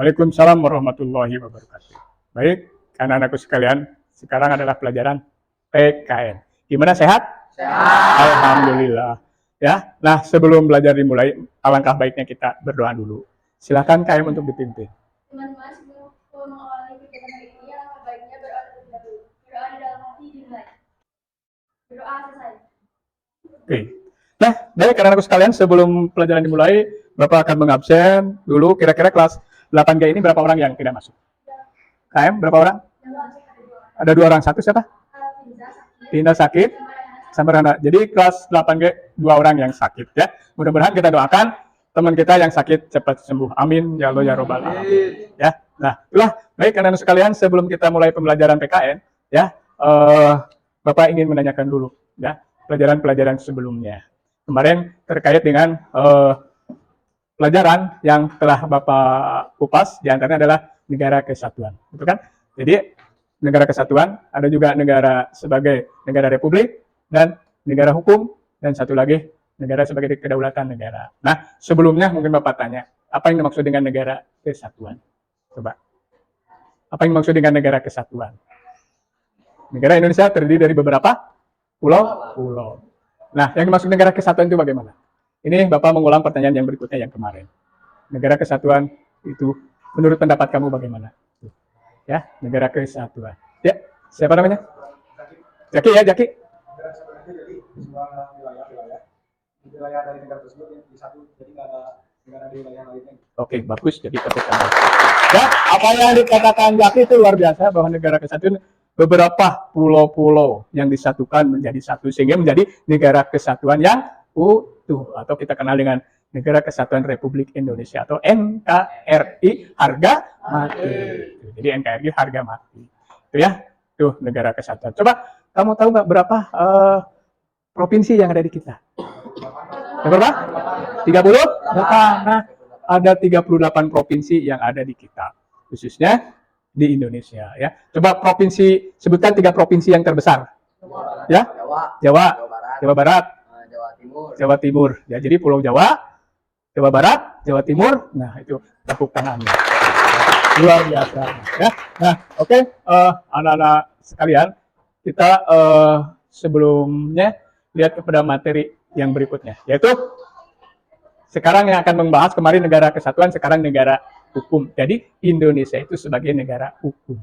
Waalaikumsalam warahmatullahi wabarakatuh. Baik, anak-anakku sekalian, sekarang adalah pelajaran PKN. Gimana, sehat? Sehat. Alhamdulillah. Ya, nah sebelum belajar dimulai, alangkah baiknya kita berdoa dulu. Silakan KM untuk dipimpin. Teman-teman, sebelum mengawali kegiatan hari ini, alangkah baiknya berdoa terlebih dahulu. Berdoa di dalam hati dimulai. Berdoa selesai. Oke. Nah, baik anak-anakku sekalian, sebelum pelajaran dimulai, Bapak akan mengabsen dulu kira-kira kelas 8G ini berapa orang yang tidak masuk? KM berapa orang? Ada 2 orang. Satu siapa? Tina sakit sama Rana. Jadi kelas 8G 2 orang yang sakit ya. Mudah-mudahan kita doakan teman kita yang sakit cepat sembuh. Amin ya Allah ya Rabbal alamin. Ya. Nah, itulah baik anak-anak sekalian, sebelum kita mulai pembelajaran PKN ya, Bapak ingin menanyakan dulu ya pelajaran-pelajaran sebelumnya. Kemarin terkait dengan pelajaran yang telah Bapak kupas, diantaranya adalah negara kesatuan, betul kan? Jadi negara kesatuan, ada juga negara sebagai negara republik, dan negara hukum, dan satu lagi negara sebagai kedaulatan negara. Nah, sebelumnya mungkin Bapak tanya, apa yang dimaksud dengan negara kesatuan? Coba. Apa yang dimaksud dengan negara kesatuan? Negara Indonesia terdiri dari beberapa pulau. Nah, yang dimaksud negara kesatuan itu bagaimana? Ini Bapak mengulang pertanyaan yang berikutnya yang kemarin. Negara kesatuan itu menurut pendapat kamu bagaimana? Ya, negara kesatuan. Ya, siapa namanya? Jaki ya, Jaki. Negara kesatuan itu jadi sebuah wilayah dari negara tersebut yang disatu, jadi nggak ada negara di wilayah lainnya. Oke, bagus. Jadi katakan. Ya, apa yang dikatakan Jaki itu luar biasa, bahwa negara kesatuan beberapa pulau-pulau yang disatukan menjadi satu sehingga menjadi negara kesatuan yang utuh, atau kita kenal dengan Negara Kesatuan Republik Indonesia atau NKRI harga mati. Jadi NKRI harga mati. Itu ya, tuh negara kesatuan. Coba kamu tahu nggak berapa provinsi yang ada di kita? Berapa? 30? Nah, ada 38 provinsi yang ada di kita, khususnya di Indonesia ya. Coba provinsi, sebutkan 3 provinsi yang terbesar. Ya? Jawa Barat, Jawa Timur. Ya, jadi Pulau Jawa, Jawa Barat, Jawa Timur. Nah, itu tepuk tangannya. Luar biasa. Ya. Nah, oke, anak-anak sekalian, kita sebelumnya lihat kepada materi yang berikutnya, yaitu sekarang yang akan membahas, kemarin negara kesatuan, sekarang negara hukum. Jadi Indonesia itu sebagai negara hukum.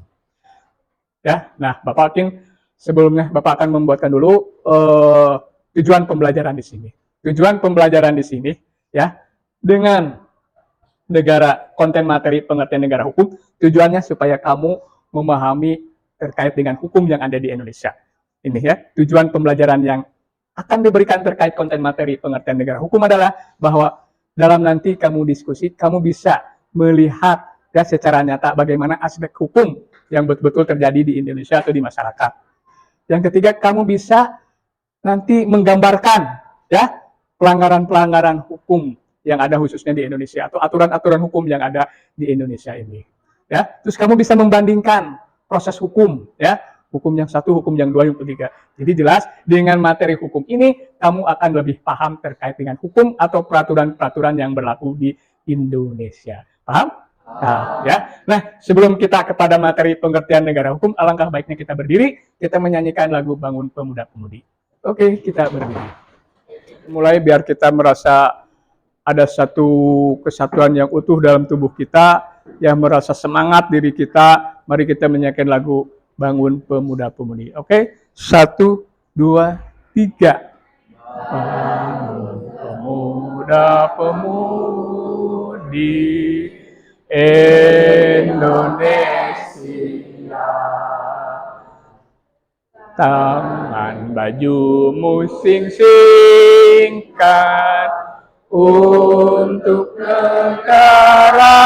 Ya, nah Bapak King sebelumnya Bapak akan membuatkan dulu tujuan pembelajaran di sini. Tujuan pembelajaran di sini ya, dengan negara, konten materi pengertian negara hukum, tujuannya supaya kamu memahami terkait dengan hukum yang ada di Indonesia. Ini ya, tujuan pembelajaran yang akan diberikan terkait konten materi pengertian negara hukum adalah bahwa dalam nanti kamu diskusi, kamu bisa melihat ya secara nyata bagaimana aspek hukum yang betul-betul terjadi di Indonesia atau di masyarakat. Yang ketiga, kamu bisa nanti menggambarkan ya pelanggaran-pelanggaran hukum yang ada khususnya di Indonesia atau aturan-aturan hukum yang ada di Indonesia ini. Ya, terus kamu bisa membandingkan proses hukum ya, hukum yang satu, hukum yang dua, yang ketiga. Jadi jelas dengan materi hukum ini kamu akan lebih paham terkait dengan hukum atau peraturan-peraturan yang berlaku di Indonesia. Paham? Nah, ya. Nah, sebelum kita kepada materi pengertian negara hukum, alangkah baiknya kita berdiri, kita menyanyikan lagu Bangun Pemuda-Pemudi. Oke, kita berdiri. Mulai biar kita merasa ada satu kesatuan yang utuh dalam tubuh kita, yang merasa semangat diri kita. Mari kita menyanyikan lagu Bangun Pemuda-Pemudi. Oke, 1, 2, 3. Bangun pemuda-pemudi Indonesia, tangan bajumu sing-singkan untuk negara,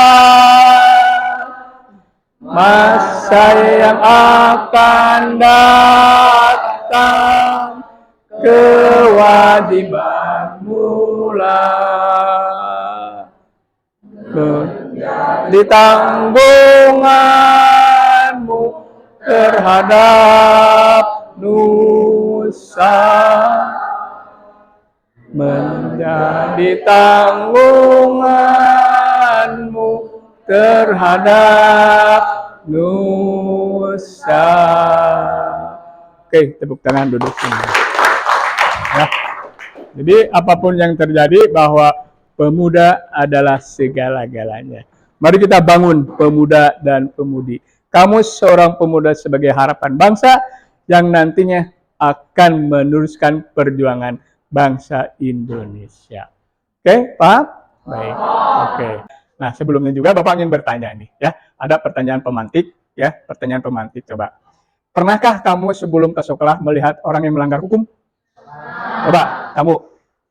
masa yang akan datang, kewajibanmu lah menjadi tanggunganmu terhadap nusa, menjadi tanggunganmu terhadap nusa. Oke, tepuk tangan, duduk sini. Ya. Jadi apapun yang terjadi bahwa pemuda adalah segala-galanya. Mari kita bangun pemuda dan pemudi. Kamu seorang pemuda sebagai harapan bangsa yang nantinya akan meneruskan perjuangan bangsa Indonesia. Oke, paham? Baik. Oke. Nah, sebelumnya juga Bapak ingin bertanya nih, ya. Ada pertanyaan pemantik, ya. Pertanyaan pemantik, coba. Pernahkah kamu sebelum ke sekolah melihat orang yang melanggar hukum? Coba, kamu.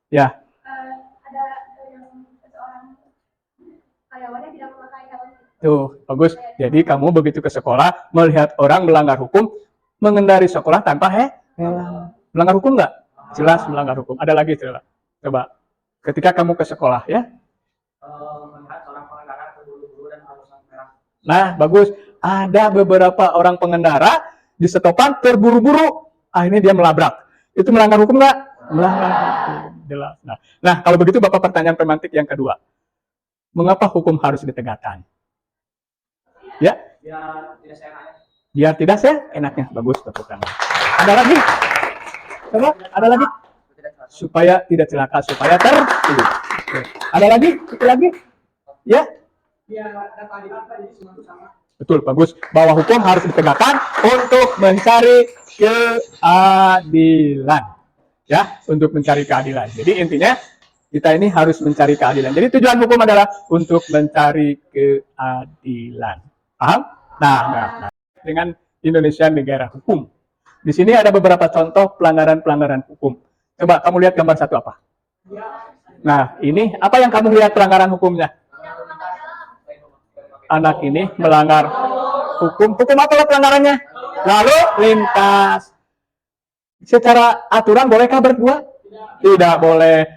Ya. Ada yang seorang karyawannya tidak memakai helm. Tuh, bagus. Jadi kamu begitu ke sekolah, melihat orang melanggar hukum, mengendari sekolah tanpa helm. Melanggar hukum nggak? Jelas melanggar hukum. Ada lagi, coba. Ketika kamu ke sekolah, ya. Melihat seorang pengendara terburu-buru dan harus merah. Nah, bagus. Ada beberapa orang pengendara di stopan terburu-buru, akhirnya dia melabrak. Itu melanggar hukum nggak? Melanggar hukum. Jelas. Nah, kalau begitu Bapak pertanyaan pemantik yang kedua. Mengapa hukum harus ditegakkan? Ya? Biar tidak seenaknya. Biar tidak seenaknya. Bagus, tepuk tangan. Ada lagi? Coba, ada lagi? Supaya tidak celaka, supaya tertib. Oke. Ada lagi? Itu lagi? Ya? Biar ada keadilan, jadi semua itu sama. Betul, bagus. Bahwa hukum harus ditegakkan untuk mencari keadilan. Ya, untuk mencari keadilan. Jadi intinya kita ini harus mencari keadilan. Jadi tujuan hukum adalah untuk mencari keadilan. Paham? Nah. Dengan Indonesia negara hukum. Di sini ada beberapa contoh pelanggaran-pelanggaran hukum. Coba kamu lihat gambar satu apa? Nah, ini apa yang kamu lihat pelanggaran hukumnya? Anak ini melanggar hukum. Hukum apa pelanggarannya? Lalu lintas. Secara aturan bolehkah berdua? Tidak boleh.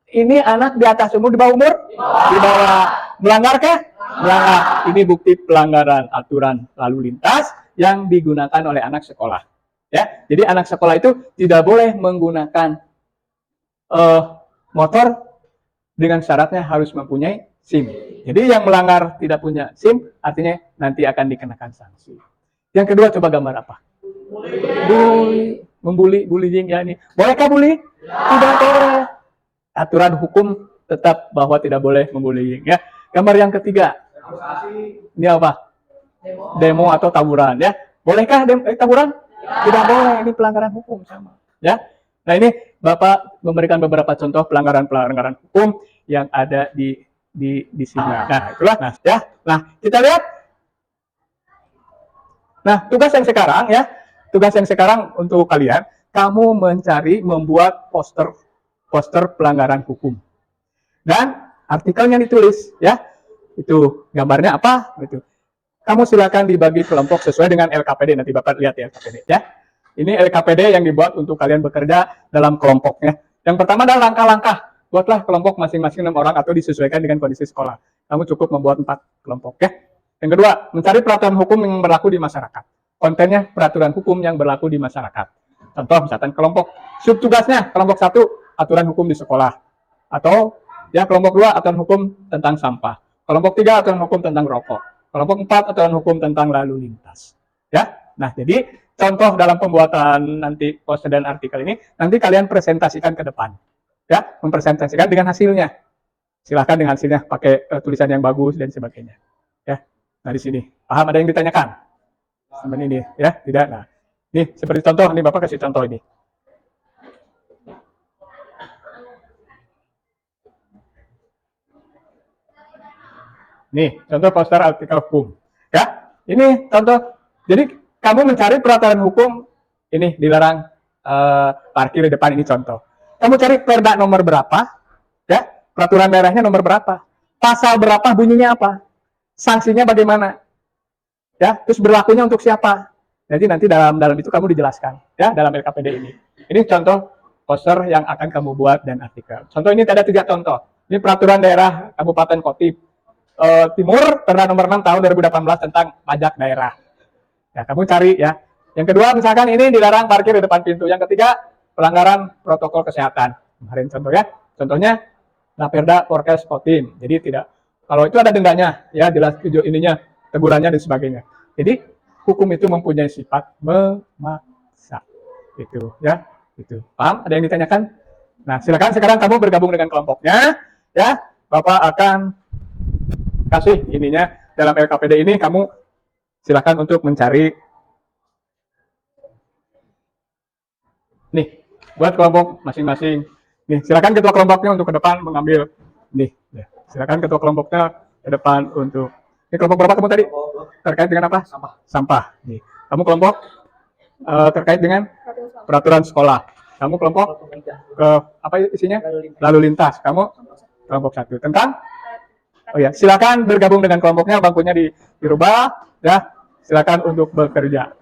Ini anak di atas umur, di bawah umur? Di bawah. Melanggarkah? Melanggar. Ini bukti pelanggaran aturan lalu lintas yang digunakan oleh anak sekolah. Ya, jadi anak sekolah itu tidak boleh menggunakan motor dengan syaratnya harus mempunyai SIM. Jadi yang melanggar tidak punya SIM, artinya nanti akan dikenakan sanksi. Yang kedua, coba gambar apa? Bullying ya ini. Bolehkah bully? Tidak boleh. Aturan hukum tetap bahwa tidak boleh membullying ya. Gambar yang ketiga. Ini apa? Demo atau tawuran ya. Bolehkah tawuran? Tidak boleh. Ini pelanggaran hukum sama ya. Nah, ini Bapak memberikan beberapa contoh pelanggaran-pelanggaran hukum yang ada di sini. Nah, itulah ya. Nah, kita lihat. Nah, tugas yang sekarang untuk kalian, kamu membuat poster pelanggaran hukum. Dan artikelnya ditulis ya. Itu gambarnya apa gitu. Kamu silakan dibagi kelompok sesuai dengan LKPD, nanti Bapak lihat ya LKPD ya. Ini LKPD yang dibuat untuk kalian bekerja dalam kelompoknya. Yang pertama adalah langkah-langkah. Buatlah kelompok masing-masing 6 orang atau disesuaikan dengan kondisi sekolah. Kamu cukup membuat 4 kelompok ya. Yang kedua, mencari peraturan hukum yang berlaku di masyarakat. Kontennya peraturan hukum yang berlaku di masyarakat. Contoh misalkan kelompok subtugasnya, kelompok 1 aturan hukum di sekolah. Atau ya kelompok 2 aturan hukum tentang sampah. Kelompok 3 aturan hukum tentang rokok. Kelompok 4 aturan hukum tentang lalu lintas. Ya. Nah, jadi contoh dalam pembuatan nanti poster dan artikel ini nanti kalian presentasikan ke depan. Ya, mempresentasikan dengan hasilnya. Silahkan dengan hasilnya pakai tulisan yang bagus dan sebagainya. Ya. Nah, di sini. Paham, ada yang ditanyakan? Sampai ini ya, tidak. Nah, ini seperti contoh, ini Bapak kasih contoh ini. Nih, contoh poster artikel hukum. Ya, ini contoh. Jadi, kamu mencari peraturan hukum, ini dilarang parkir di depan, ini contoh. Kamu cari perda nomor berapa, ya, peraturan daerahnya nomor berapa, pasal berapa, bunyinya apa, sanksinya bagaimana, ya, terus berlakunya untuk siapa. Jadi nanti dalam itu kamu dijelaskan, ya, dalam LKPD ini. Ini contoh poster yang akan kamu buat dan artikel. Contoh ini ada 3 contoh. Ini peraturan daerah Kabupaten Kotip Timur, Perda nomor 6 tahun 2018 tentang pajak daerah. Ya, kamu cari ya. Yang kedua, misalkan ini dilarang parkir di depan pintu. Yang ketiga, pelanggaran protokol kesehatan. Kemarin contoh ya. Contohnya, Perda Porkes Kotim. Jadi tidak Kalau itu ada dendanya, ya jelas video ininya, tegurannya dan sebagainya. Jadi hukum itu mempunyai sifat memaksa. Itu ya, itu. Paham? Ada yang ditanyakan? Nah, silakan sekarang kamu bergabung dengan kelompoknya, ya. Bapak akan kasih ininya dalam LKPD ini, kamu silakan untuk mencari nih buat kelompok masing-masing. Nih, silakan ketua kelompoknya untuk ke depan mengambil nih. Ya. Silakan ketua kelompoknya ke depan untuk ini kelompok berapa kamu tadi? Terkait dengan apa? Sampah. Sampah. Nih. Kamu kelompok terkait dengan peraturan sekolah. Kamu kelompok ke apa isinya? Lalu lintas. Kamu kelompok 1 tentang oh ya, silakan bergabung dengan kelompoknya, bangkunya dirubah ya. Silakan untuk bekerja.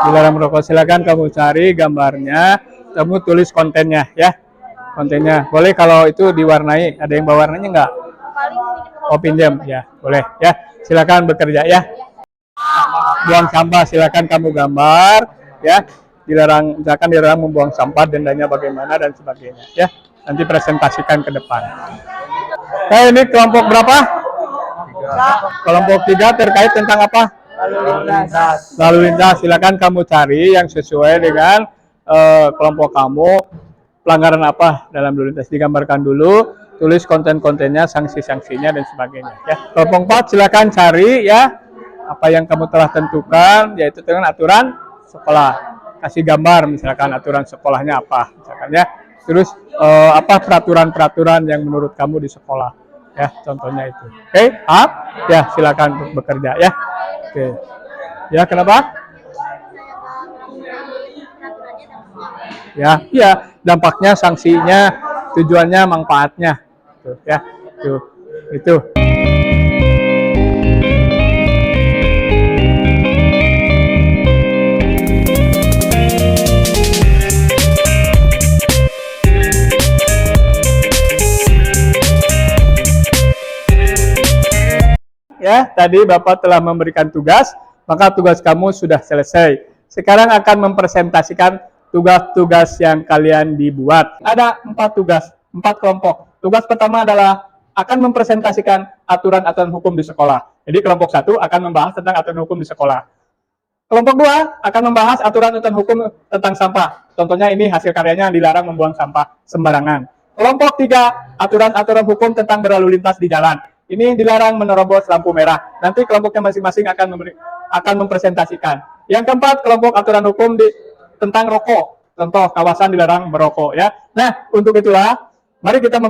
Dilarang merokok. Silakan kamu cari gambarnya, kamu tulis kontennya ya. Kontennya. Boleh kalau itu diwarnai, ada yang bawa warnanya enggak? Oh, pinjam ya. Boleh ya. Silakan bekerja ya. Buang sampah, silakan kamu gambar ya. Misalkan dilarang membuang sampah, dendanya bagaimana dan sebagainya ya. Nanti presentasikan ke depan. Ini kelompok berapa? Kelompok 3 terkait tentang apa? Lalu lintas. Silakan kamu cari yang sesuai dengan kelompok kamu. Pelanggaran apa dalam lalu lintas digambarkan dulu, tulis konten-kontennya, sanksi-sanksinya dan sebagainya ya. Kelompok 4 silakan cari ya apa yang kamu telah tentukan, yaitu dengan aturan sekolah. Kasih gambar misalkan aturan sekolahnya apa misalkan ya. Terus apa peraturan-peraturan yang menurut kamu di sekolah ya, contohnya itu. Oke, ya silakan untuk bekerja ya. Oke. Ya, kenapa? Ya, iya, dampaknya, sanksinya, tujuannya, manfaatnya. Tuh, ya. Tuh. Itu. Ya, tadi Bapak telah memberikan tugas, maka tugas kamu sudah selesai. Sekarang akan mempresentasikan tugas-tugas yang kalian dibuat. Ada 4 tugas, 4 kelompok. Tugas pertama adalah akan mempresentasikan aturan-aturan hukum di sekolah. Jadi kelompok 1 akan membahas tentang aturan hukum di sekolah. Kelompok 2 akan membahas aturan-aturan hukum tentang sampah. Contohnya ini hasil karyanya dilarang membuang sampah sembarangan. Kelompok 3, aturan-aturan hukum tentang berlalu lintas di jalan. Ini dilarang menerobos lampu merah. Nanti kelompoknya masing-masing akan mempresentasikan. Yang keempat, kelompok aturan hukum tentang rokok. Contoh, kawasan dilarang merokok ya. Nah, untuk itulah mari kita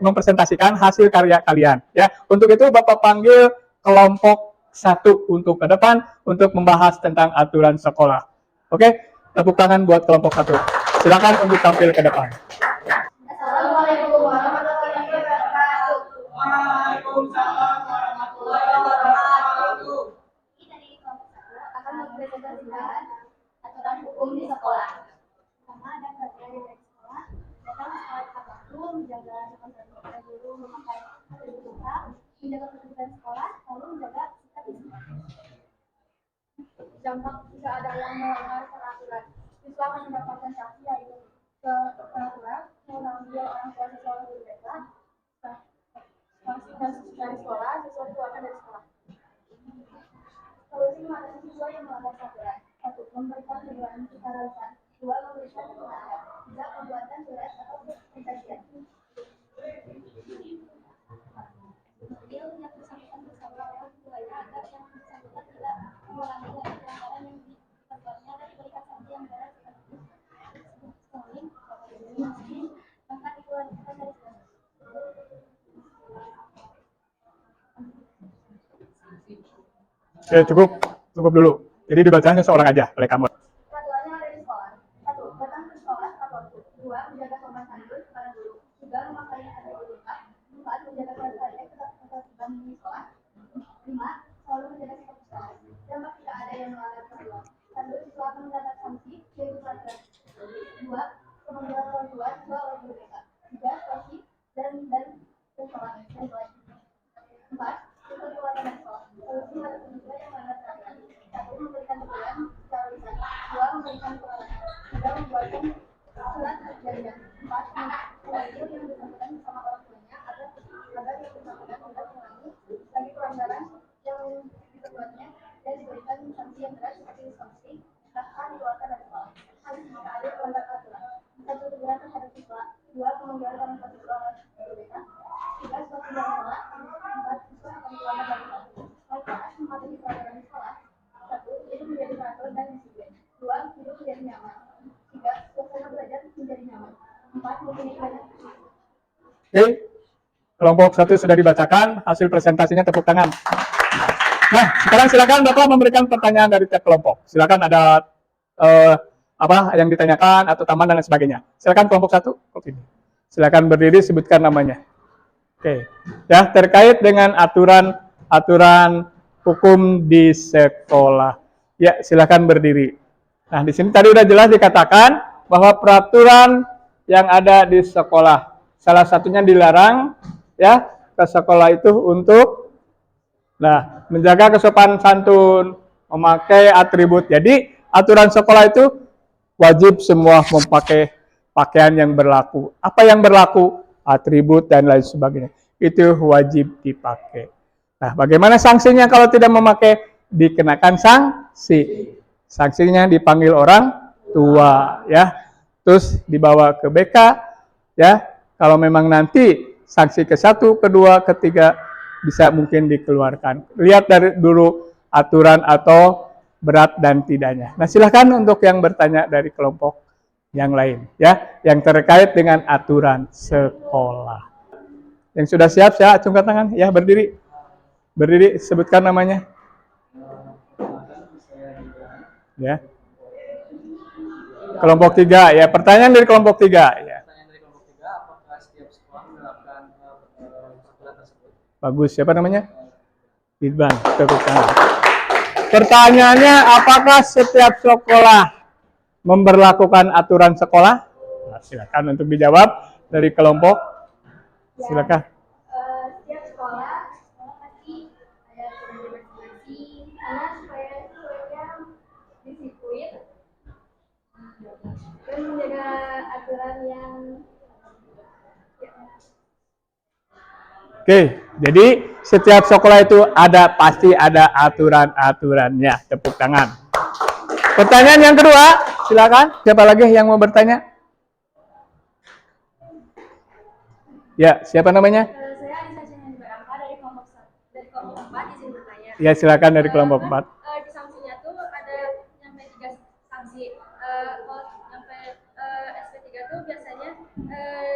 mempresentasikan hasil karya kalian ya. Untuk itu Bapak panggil kelompok 1 untuk ke depan untuk membahas tentang aturan sekolah. Oke? Tepuk tangan buat kelompok 1. Silakan untuk tampil ke depan. Assalamualaikum warahmatullahi wabarakatuh. Waalaikumsalam warahmatullahi wabarakatuh. Kita di kelompok 1 akan mempresentasikan aturan hukum di sekolah. Pertama ada peraturan dari sekolah, datang sekolah tepat waktu, menjaga sopan santun guru, memakai atribut lengkap, menjaga ketertiban sekolah, lalu menjaga sikap disiplin. Dampak jika ada yang melanggar peraturan, siswa akan mendapatkan sanksi yaitu peraturan, mengambil orang tua siswa guru BK, sanksi dari sekolah, siswa dikeluarkan dari sekolah. Solusi mengatasi siswa yang melanggar peraturan: 1. Memberikan teguran secara lisan. 2. Memberikan peringatan. 3. Pembuatan surat atau perjanjian. Dia yang bersangkutan bersama orang tuanya agar yang bersangkutan tidak mengulangi lagi pelanggaran yang diperbuatnya dan diberikan sanksi yang berat seperti stalling, bahkan dikeluarkan dari sekolah. Oke, cukup dulu. Jadi dibacanya seorang aja oleh kamu. Peraturannya ada di sekolah. 1. Datang ke sekolah tepat waktu. 2. Menjaga sopan santun kepada guru. 3. Memakai atribut lengkap. 4. Menjaga ketertiban di sekolah. 5. Selalu menjaga sikap bersalah. Dampak jika ada yang melanggar peraturan: 1. Siswa akan mendapat sanksi yaitu pelajaran. 2. Pemanggilan orang tua siswa oleh guru BK. 3. Sanksi dan sekolah. 4. Siswa dikeluarkan dari sekolah. Solusi menghadapi siswa yang melanggar peraturan: 1. Memberikan teguran secara lisan. membuatnya dan diberikan sanksi yang berat seperti diskors, bahkan dikeluarkan dari sekolah. Hal ini jika ada pelanggar aturan. Satu, teguran terhadap siswa. Dua, pemanggilan orang tua siswa berbeda. Tiga, suatu dari sekolah. Empat, siswa akan dikeluarkan dari sekolah. Manfaat mematuhi peraturan di sekolah. Satu, hidup menjadi teratur dan disiplin. Dua, hidup menjadi nyaman. Tiga, suasana belajar menjadi nyaman. Empat, mempunyai banyak. Oke, kelompok 1 sudah dibacakan, hasil presentasinya tepuk tangan. Nah, sekarang silakan Bapak memberikan pertanyaan dari tiap kelompok. Silakan ada apa yang ditanyakan atau tambahan dan lain sebagainya. Silakan kelompok 1. Silakan berdiri, sebutkan namanya. Oke, ya terkait dengan aturan hukum di sekolah. Ya, silakan berdiri. Nah, di sini tadi udah jelas dikatakan bahwa peraturan yang ada di sekolah, salah satunya dilarang ya ke sekolah itu untuk menjaga kesopanan santun, memakai atribut. Jadi, aturan sekolah itu wajib semua memakai pakaian yang berlaku. Apa yang berlaku? Atribut dan lain sebagainya. Itu wajib dipakai. Nah, bagaimana sanksinya kalau tidak memakai? Dikenakan sanksi. Sanksinya dipanggil orang tua, ya. Terus dibawa ke BK, ya. Kalau memang nanti sanksi ke-1, ke-2, ke-3 bisa mungkin dikeluarkan. Lihat dari dulu aturan atau berat dan tidaknya. Nah, silakan untuk yang bertanya dari kelompok yang lain, ya, yang terkait dengan aturan sekolah. Yang sudah siap, saya acungkan tangan, ya, berdiri. Berdiri, sebutkan namanya. Ya. Kelompok 3, ya, pertanyaan dari kelompok 3, ya. Apakah setiap sekolah menerapkan peraturan tersebut? Bagus, siapa namanya? Ridwan, tepuk tangan. Pertanyaannya, apakah setiap sekolah memberlakukan aturan sekolah? Nah, silakan untuk dijawab dari kelompok. Silakan. Setiap sekolah pasti ada aturan masing-masing karena supaya siswanya disiplin dan menjaga aturan yang Oke, jadi setiap sekolah itu pasti ada aturan-aturannya. Tepuk tangan. Pertanyaan yang kedua, silakan. Siapa lagi yang mau bertanya? Ya, siapa namanya? saya Anissa Barangka dari kelompok 4 izin bertanya. Ya, silakan dari kelompok 4. Di sanksinya tuh ada sampai 3 sanksi. Kalau sampai SP3 tuh biasanya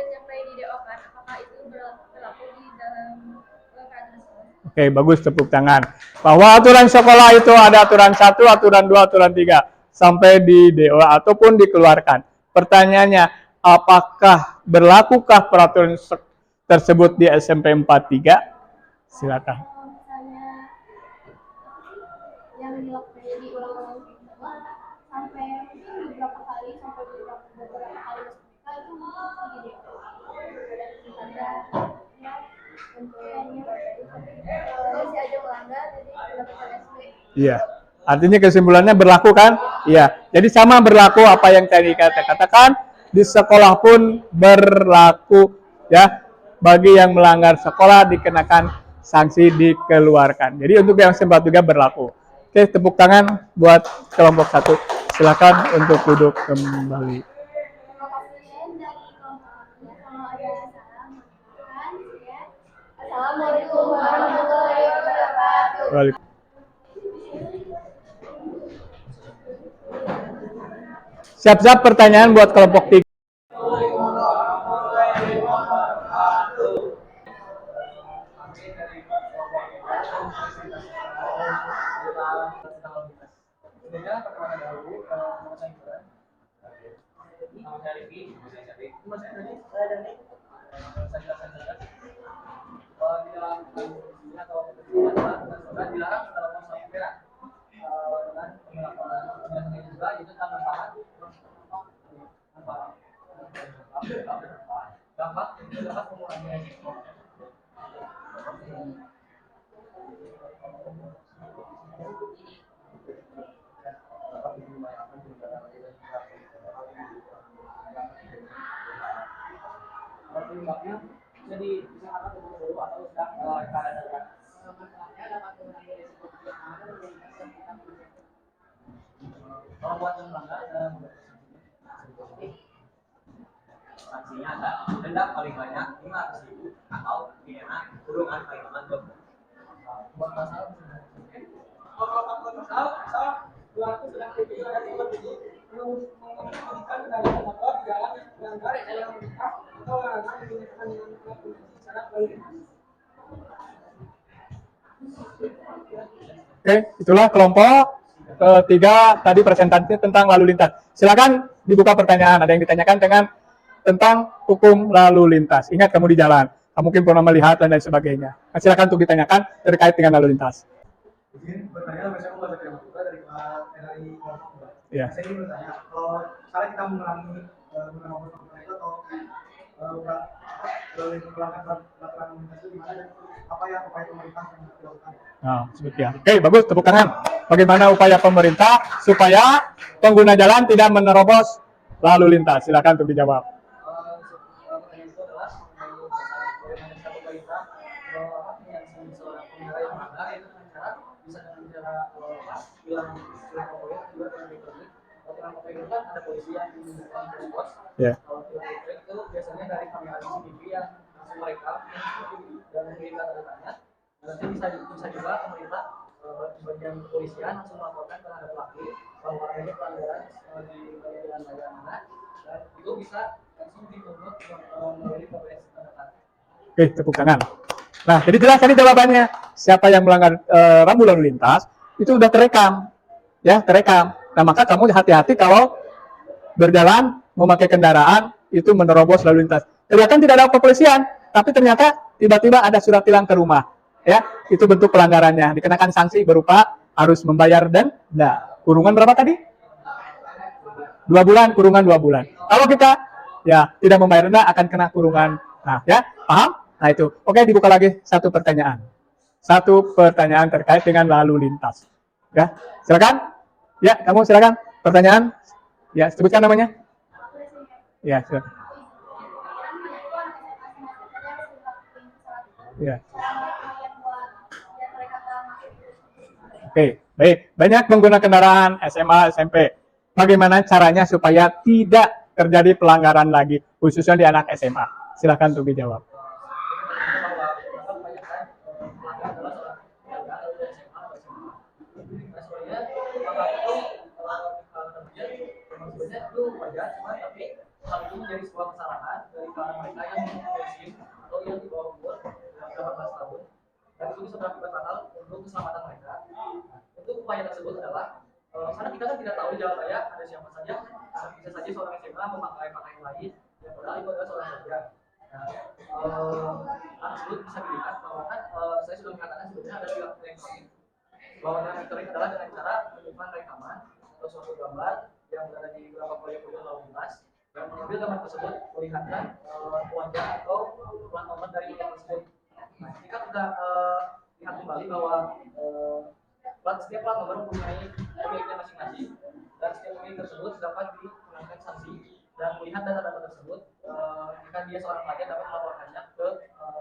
sampai di DO kan. Apakah itu berlaku di dalam peraturan sekolah? Oke, bagus, tepuk tangan. Bahwa aturan sekolah itu ada aturan 1, aturan 2, aturan 3 sampai di DO ataupun dikeluarkan. Pertanyaannya, apakah berlakukah peraturan tersebut di SMP 43? Silakan. Misalnya yang diulang-ulang sampai beberapa kali sampai beberapa kali SPK itu masuk di DO. Ada masih ada melanggar jadi mendapatkan SP. Iya. Artinya kesimpulannya berlaku kan? Iya. Jadi sama berlaku apa yang tadi katakan di sekolah pun berlaku, ya. Bagi yang melanggar sekolah dikenakan sanksi, dikeluarkan. Jadi untuk yang SMP juga berlaku. Oke, tepuk tangan buat kelompok 1. Silakan untuk duduk kembali. Assalamualaikum warahmatullahi wabarakatuh. Waalaikumsalam. Siap-siap pertanyaan buat kelompok 3. Sebenarnya pertama dahulu nama saya Imran. Nama saya Rifki. Mas Rifki. Saya jelaskan jelas. Di dalam ini atau sudah dilarang kalau mau sampai merah. Dan penjelasan ini juga itu tentang manfaat. Dampak itu dapat mengurangi resiko. Penyebabnya jadi misalkan dulu atau sedang keadaan darurat. Manfaatnya dapat mengurangi risiko kecelakaan yang melanggar sanksinya ada denda paling banyak 500.000 atau pidana kurungan paling lama 2 bulan. Buat masalah kalau masalah pelaku sedang berpikir ada mengemudikan kendaraan motor di jalan yang melanggar yang melintas atau larangan digunakan dengan pelaku secara berlebihan. Oke, itulah kelompok ketiga tadi presentasi tentang lalu lintas. Silakan dibuka pertanyaan. Ada yang ditanyakan tentang hukum lalu lintas. Ingat kamu di jalan, kamu mungkin pernah melihat dan lain sebagainya. Nah, silakan untuk ditanyakan terkait dengan lalu lintas. Izin bertanya, saya mau baca juga dari kelompok 2. Ya. Saya ingin bertanya, kalau misalnya kita mengulangi menerobos itu atau melanggar peraturan lalu lintas itu gimana dan apa yang upaya pemerintah yang dilakukan? Nah, seperti Oke, bagus, tepuk tangan. Bagaimana upaya pemerintah supaya pengguna jalan tidak menerobos lalu lintas? Silakan untuk dijawab. Pertanyaan itu adalah bagaimana cara pemerintah menyaksikan seorang pengendara yang melanggar itu dengan cara bisa dengan cara bilang poin juga dengan elektronik. Kalau bilang poin itu kan ada polisi yang menggunakan pos. Kalau bilang elektronik itu biasanya dari kamera CCTV yang langsung merekam dan mengirim data-datanya. Nanti bisa juga pemerintah bagian kepolisian langsung melaporkan terhadap pelaku bahwa ini pelanggaran di bagian mana dan itu bisa langsung dituntut melalui KPS terdekat. Oke, tepuk tangan. Nah, jadi jelas tadi jawabannya. Siapa yang melanggar rambu lalu lintas itu sudah terekam, ya terekam. Nah, maka kamu hati-hati kalau berjalan memakai kendaraan itu menerobos lalu lintas. Kelihatan tidak ada kepolisian, tapi ternyata tiba-tiba ada surat tilang ke rumah. Ya, itu bentuk pelanggarannya. Dikenakan sanksi berupa harus membayar denda. Kurungan berapa tadi? 2 bulan, kurungan 2 bulan. Kalau kita ya tidak membayar denda akan kena kurungan. Nah, ya, paham? Nah, itu. Oke, dibuka lagi satu pertanyaan. Satu pertanyaan terkait dengan lalu lintas. Ya, silakan. Ya, kamu silakan. Pertanyaan? Ya, sebutkan namanya. Ya, silakan. Ya. Oke, baik. Banyak pengguna kendaraan SMA, SMP. Bagaimana caranya supaya tidak terjadi pelanggaran lagi, khususnya di anak SMA? Silakan untuk dijawab. Menjadi sebuah kesalahan dari kalangan mereka yang mengisi atau yang di bawah umur 18 tahun dan itu bisa berakibat fatal untuk keselamatan mereka. Untuk upaya tersebut adalah karena kita kan tidak tahu di jalan raya ada siapa saja, bisa saja seorang SMA memakai pakaian lain yang padahal itu adalah seorang kerja. Hal tersebut bisa dilihat bahwa kan saya sudah mengatakan sebelumnya ada tilang elektronik. Bahwa tilang elektronik adalah dengan cara menyimpan rekaman atau suatu gambar yang berada di beberapa proyek-proyek lalu lintas yang mengambil gambar tersebut melihatkan wajah atau plat nomor dari motor tersebut. Nah, jika kita lihat kembali bahwa setiap plat nomor mempunyai pemiliknya masing-masing dan setiap pemilik tersebut dapat dikenakan sanksi dan melihat data-data tersebut jika dia seorang pelajar dapat melaporkannya ke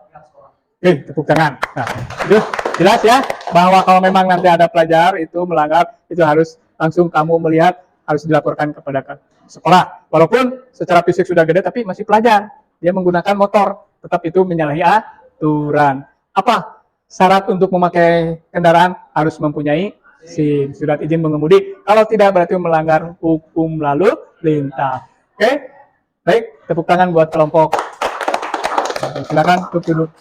pihak sekolah. Oke, tepuk tangan. Nah, itu jelas ya bahwa kalau memang nanti ada pelajar itu melanggar, itu harus langsung kamu melihat, harus dilaporkan kepada sekolah. Walaupun secara fisik sudah gede, tapi masih pelajar. Dia menggunakan motor, tetap itu menyalahi aturan. Apa syarat untuk memakai kendaraan? Harus mempunyai SIM, surat izin mengemudi. Kalau tidak berarti melanggar hukum lalu lintas. Oke, baik. Tepuk tangan buat kelompok. Silakan duduk.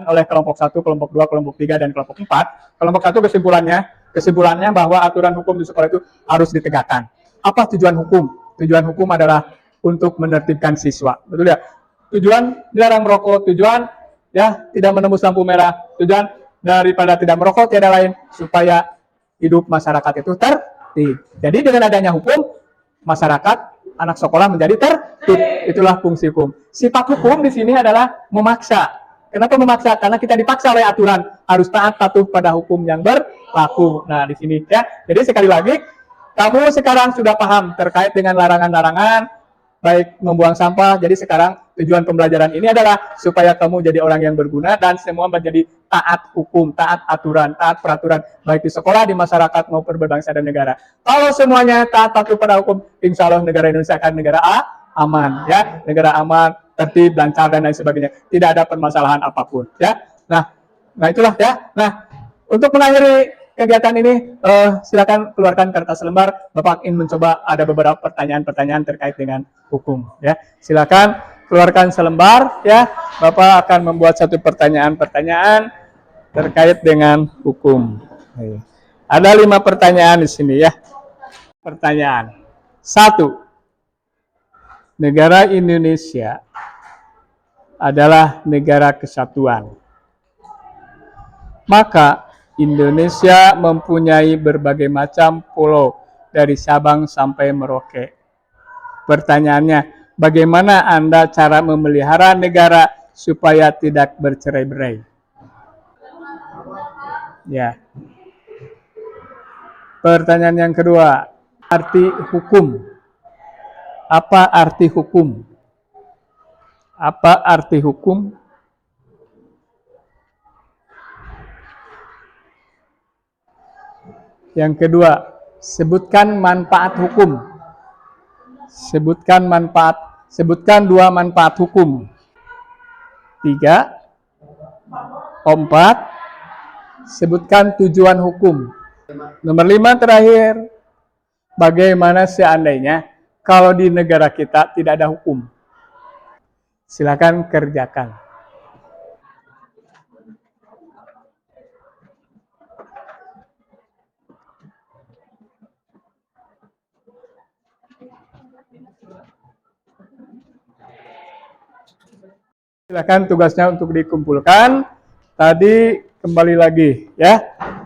Oleh kelompok 1, kelompok 2, kelompok 3, dan kelompok 4. Kelompok 1 kesimpulannya bahwa aturan hukum di sekolah itu harus ditegakkan. Apa tujuan hukum? Tujuan hukum adalah untuk menertibkan siswa. Betul ya? Tujuan dilarang merokok, tujuan ya tidak menembus lampu merah, tujuan daripada tidak merokok tiada lain supaya hidup masyarakat itu tertib. Jadi dengan adanya hukum, masyarakat, anak sekolah menjadi tertib. Itulah fungsi hukum. Sifat hukum di sini adalah memaksa. Kenapa memaksa? Karena kita dipaksa oleh aturan, harus taat patuh pada hukum yang berlaku. Nah, di sini ya. Jadi sekali lagi, kamu sekarang sudah paham terkait dengan larangan-larangan, baik membuang sampah. Jadi sekarang Tujuan pembelajaran ini adalah supaya kamu jadi orang yang berguna dan semua menjadi taat hukum, taat aturan, taat peraturan, baik di sekolah, di masyarakat, maupun berbangsa dan negara. Kalau semuanya taat patuh pada hukum, insya Allah negara Indonesia akan negara aman, ya, negara aman, tertib, lancar, dan lain sebagainya. Tidak ada permasalahan apapun, ya. Nah itulah ya. Nah, untuk mengakhiri kegiatan ini, silakan keluarkan kertas lembar. Bapak ingin mencoba ada beberapa pertanyaan-pertanyaan terkait dengan hukum, ya. Silakan keluarkan selembar, ya. Bapak akan membuat satu pertanyaan-pertanyaan terkait dengan hukum. Ada 5 pertanyaan di sini, ya. Pertanyaan 1. Negara Indonesia adalah negara kesatuan. Maka Indonesia mempunyai berbagai macam pulau dari Sabang sampai Merauke. Pertanyaannya, bagaimana Anda cara memelihara negara supaya tidak bercerai-berai? Ya. Pertanyaan yang kedua, arti hukum. Apa arti hukum? Apa arti hukum? Yang kedua, sebutkan manfaat hukum. Sebutkan 2 manfaat hukum. 3, 4, sebutkan tujuan hukum. Nomor 5 terakhir, bagaimana seandainya kalau di negara kita tidak ada hukum? Silakan kerjakan. Silakan tugasnya untuk dikumpulkan. Tadi kembali lagi, ya.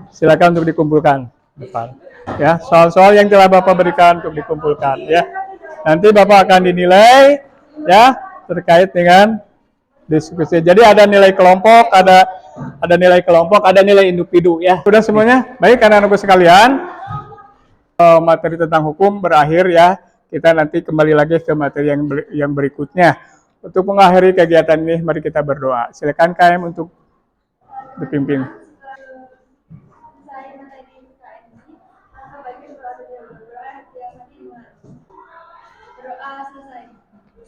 Silakan untuk dikumpulkan. Ya, soal-soal yang telah Bapak berikan untuk dikumpulkan, ya. Nanti Bapak akan dinilai, ya, terkait dengan diskusi. Jadi ada nilai kelompok, ada nilai kelompok, ada nilai individu, ya. Sudah semuanya? Baik, anak-anakku sekalian. Materi tentang hukum berakhir, ya. Kita nanti kembali lagi ke materi yang berikutnya. Untuk mengakhiri kegiatan ini, mari kita berdoa. Silakan KM untuk dipimpin. Berdoa selesai.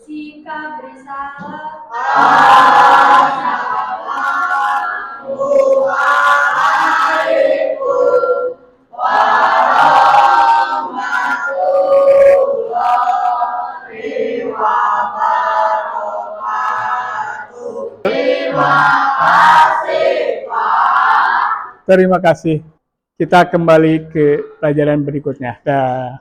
Sikap bersalah. Terima kasih. Kita kembali ke pelajaran berikutnya. Dah.